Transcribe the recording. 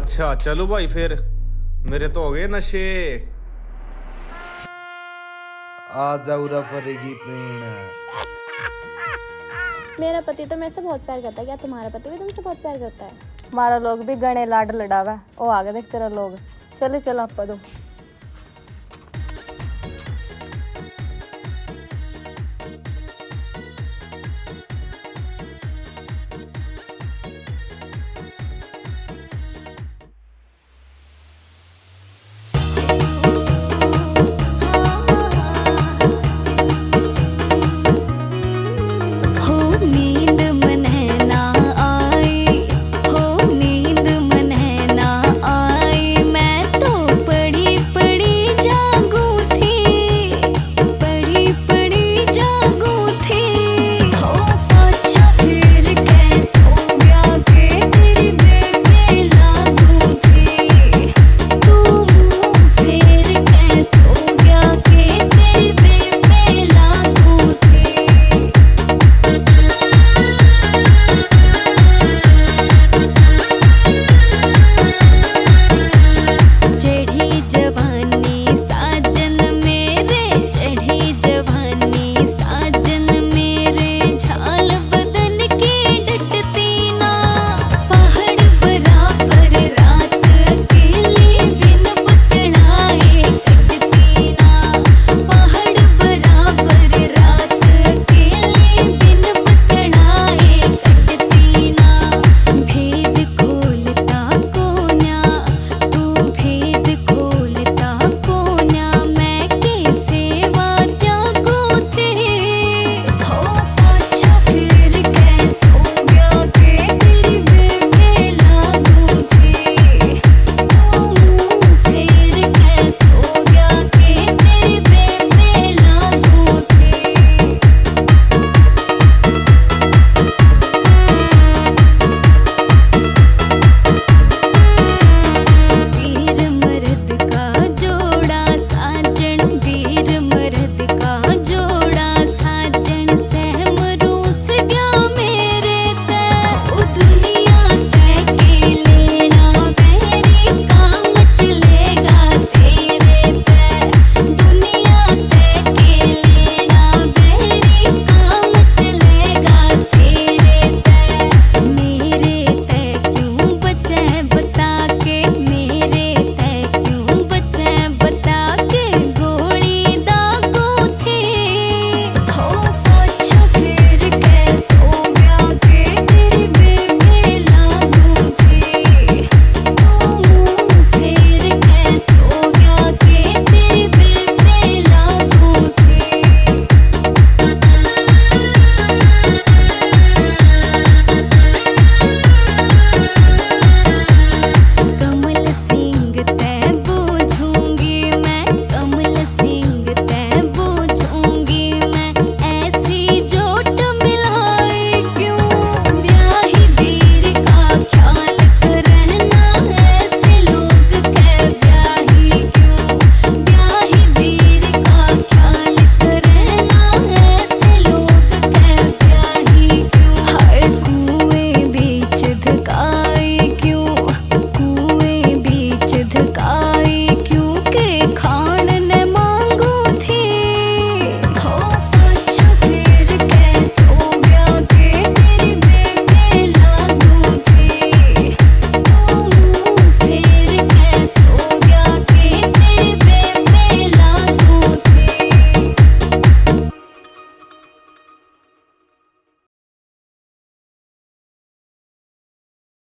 अच्छा चलो भाई फिर, मेरे तो हो गए नशे। आ जाऊरा परेगी प्रेरणा। मेरा पति तो मेरे से बहुत प्यार करता है, क्या तुम्हारा पति भी तुमसे बहुत प्यार करता है? हमारा लोग भी गणे लाड लड़ावा। ओ आगे देख तेरा लोग। चले चलो आप दो।